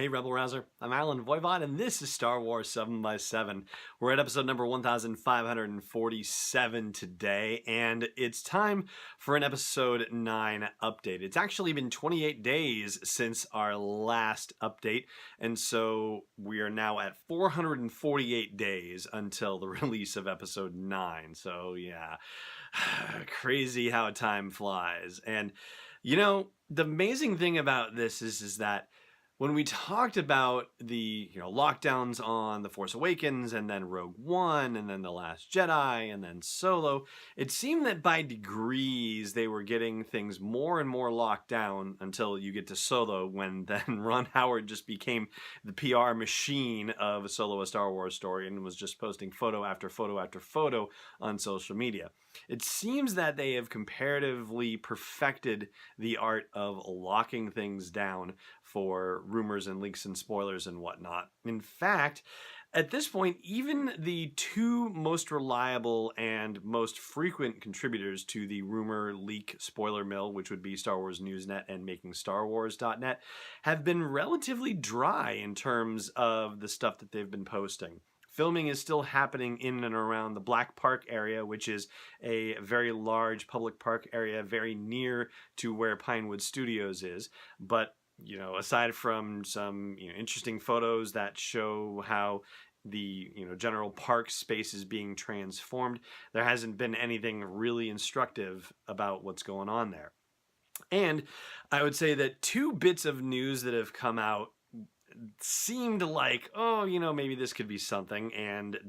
Hey Rebel Rouser, I'm Alan Voivod, and this is Star Wars 7x7. We're at episode number 1547 today, and it's time for an episode 9 update. It's actually been 28 days since our last update, and so we are now at 448 days until the release of episode 9. So yeah, crazy how time flies. And you know, the amazing thing about this is that when we talked about the lockdowns on The Force Awakens and then Rogue One and then The Last Jedi and then Solo, it seemed that by degrees they were getting things more and more locked down until you get to Solo, when then Ron Howard just became the PR machine of Solo: A Star Wars Story and was just posting photo after photo after photo on social media. It seems that they have comparatively perfected the art of locking things down for rumors and leaks and spoilers and whatnot. In fact, at this point, even the two most reliable and most frequent contributors to the rumor leak spoiler mill, which would be Star Wars Newsnet and MakingStarWars.net, have been relatively dry in terms of the stuff that they've been posting. Filming is still happening in and around the Black Park area, which is a very large public park area very near to where Pinewood Studios is. But, aside from some interesting photos that show how the general park space is being transformed, there hasn't been anything really instructive about what's going on there. And I would say that two bits of news that have come out seemed like, maybe this could be something, and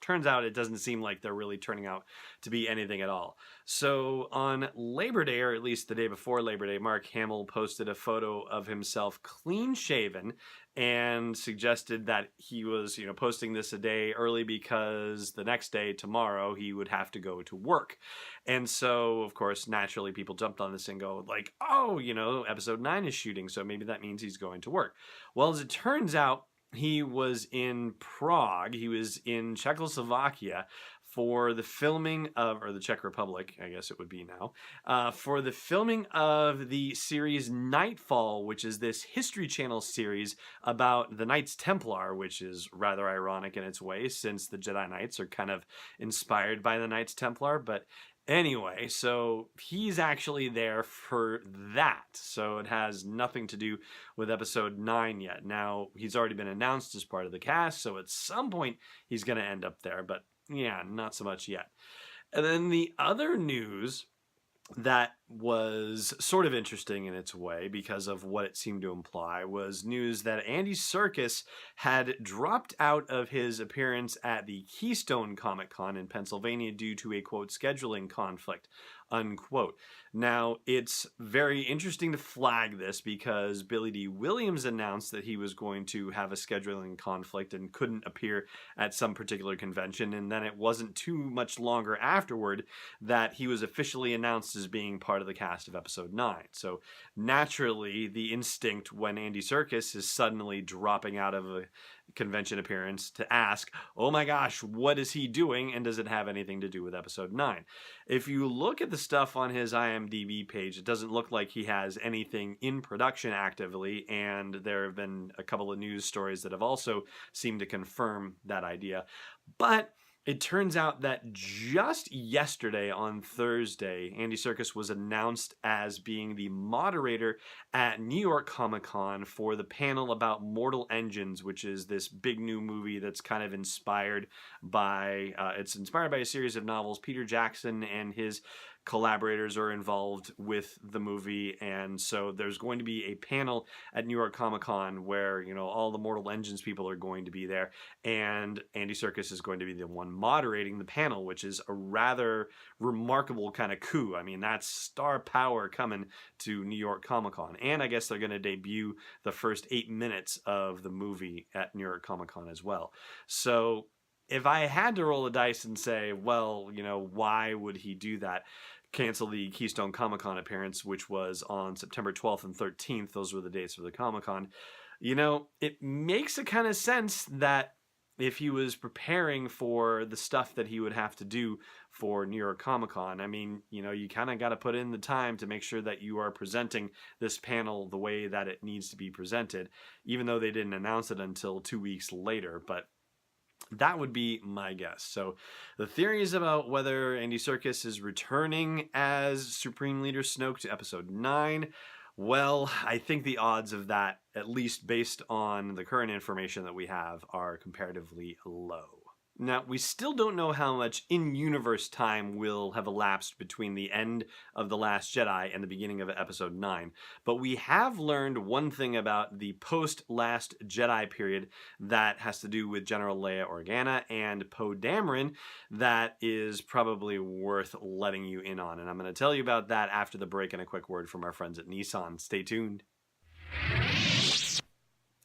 turns out it doesn't seem like they're really turning out to be anything at all. So on Labor Day, or at least the day before Labor Day, Mark Hamill posted a photo of himself clean shaven and suggested that he was, posting this a day early because the next day, tomorrow, he would have to go to work. And so, of course, naturally people jumped on this and go like, episode 9 is shooting, so maybe that means he's going to work. Well, as it turns out, he was in Prague, he was in Czechoslovakia for the filming of, or the Czech Republic, I guess it would be now, for the filming of the series Nightfall, which is this History Channel series about the Knights Templar, which is rather ironic in its way, since the Jedi Knights are kind of inspired by the Knights Templar. But anyway, so he's actually there for that. So it has nothing to do with episode 9 yet. Now, he's already been announced as part of the cast, so at some point he's going to end up there. But yeah, not so much yet. And then the other news that was sort of interesting in its way because of what it seemed to imply was news that Andy Serkis had dropped out of his appearance at the Keystone Comic-Con in Pennsylvania due to a, quote, scheduling conflict, unquote. Now, it's very interesting to flag this because Billy D. Williams announced that he was going to have a scheduling conflict and couldn't appear at some particular convention, and then it wasn't too much longer afterward that he was officially announced as being part of the cast of episode 9. So naturally, the instinct when Andy Serkis is suddenly dropping out of a convention appearance to ask, oh my gosh, what is he doing, and does it have anything to do with episode 9? If you look at the stuff on his IMDb page, it doesn't look like he has anything in production actively, and there have been a couple of news stories that have also seemed to confirm that idea. But it turns out that just yesterday, on Thursday, Andy Serkis was announced as being the moderator at New York Comic Con for the panel about Mortal Engines, which is this big new movie that's kind of inspired by, it's inspired by a series of novels. Peter Jackson and his collaborators are involved with the movie, and so there's going to be a panel at New York Comic Con where all the Mortal Engines people are going to be there, and Andy Serkis is going to be the one moderating the panel, which is a rather remarkable kind of coup. I mean, that's star power coming to New York Comic Con, and I guess they're going to debut the first 8 minutes of the movie at New York Comic Con as well. So if I had to roll the dice and say, well, why would he do that? Cancel the Keystone Comic-Con appearance, which was on September 12th and 13th. Those were the dates for the Comic-Con. It makes a kind of sense that if he was preparing for the stuff that he would have to do for New York Comic Con. I mean, you kind of got to put in the time to make sure that you are presenting this panel the way that it needs to be presented, even though they didn't announce it until 2 weeks later. But that would be my guess. So the theories about whether Andy Serkis is returning as Supreme Leader Snoke to episode 9, well, I think the odds of that, at least based on the current information that we have, are comparatively low. Now, we still don't know how much in-universe time will have elapsed between the end of The Last Jedi and the beginning of episode 9, but we have learned one thing about the post-Last Jedi period that has to do with General Leia Organa and Poe Dameron that is probably worth letting you in on, and I'm going to tell you about that after the break and a quick word from our friends at Nissan. Stay tuned.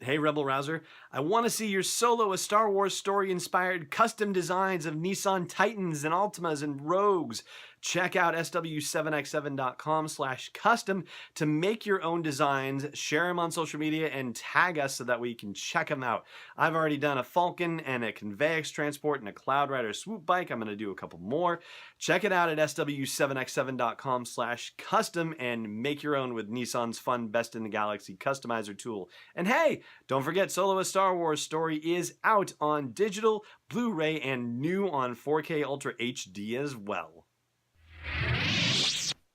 Hey Rebel Rouser, I want to see your Solo a Star Wars story inspired custom designs of Nissan Titans and Altimas and Rogues. Check out sw7x7.com/custom to make your own designs, share them on social media, and tag us so that we can check them out. I've already done a Falcon and a Convex Transport and a Cloud Rider swoop bike. I'm going to do a couple more. Check it out at sw7x7.com/custom and make your own with Nissan's fun Best in the Galaxy customizer tool. And hey, don't forget Solo a Star Wars story is out on digital, Blu-ray, and new on 4K Ultra HD as well.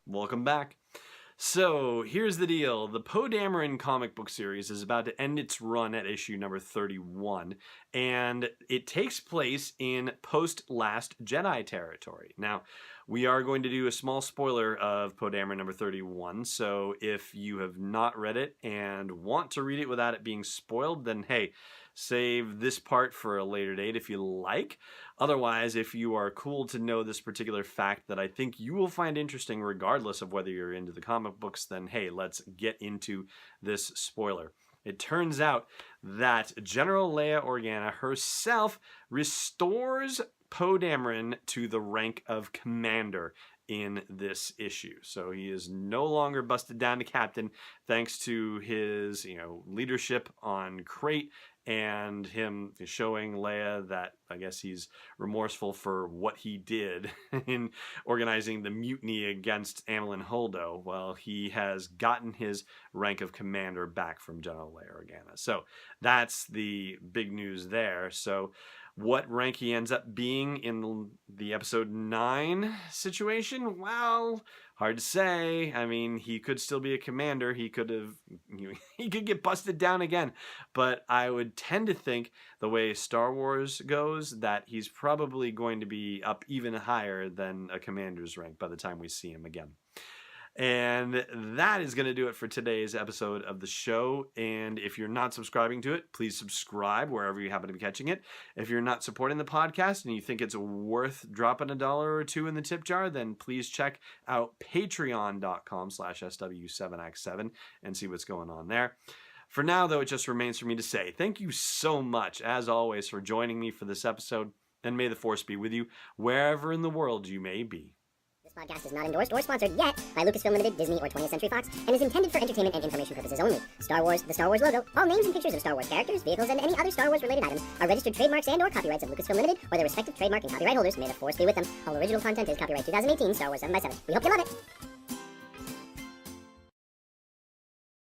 Welcome back. So here's the deal. The Poe Dameron comic book series is about to end its run at issue number 31, and it takes place in post-Last Jedi territory. Now, we are going to do a small spoiler of Poe Dameron number 31, so if you have not read it and want to read it without it being spoiled, then hey, save this part for a later date if you like. Otherwise, if you are cool to know this particular fact that I think you will find interesting regardless of whether you're into the comic books, then hey, let's get into this spoiler. It turns out that General Leia Organa herself restores Poe Dameron to the rank of commander in this issue. So he is no longer busted down to captain thanks to his, leadership on Crate and him showing Leia that I guess he's remorseful for what he did in organizing the mutiny against Hamill and Holdo. Well, he has gotten his rank of commander back from General Leia Organa. So that's the big news there. So what rank he ends up being in the episode 9 situation? Well, hard to say. I mean, he could still be a commander. He could get busted down again. But I would tend to think the way Star Wars goes that he's probably going to be up even higher than a commander's rank by the time we see him again. And that is going to do it for today's episode of the show. And if you're not subscribing to it, please subscribe wherever you happen to be catching it. If you're not supporting the podcast and you think it's worth dropping $1 or $2 in the tip jar, then please check out patreon.com/SW7x7 and see what's going on there. For now, though, it just remains for me to say thank you so much, as always, for joining me for this episode. And may the Force be with you wherever in the world you may be. This podcast is not endorsed or sponsored yet by Lucasfilm Limited, Disney, or 20th Century Fox, and is intended for entertainment and information purposes only. Star Wars, the Star Wars logo, all names and pictures of Star Wars characters, vehicles, and any other Star Wars-related items are registered trademarks and/or copyrights of Lucasfilm Limited or their respective trademark and copyright holders. May the Force be with them. All original content is copyright 2018 Star Wars 7x7. We hope you love it.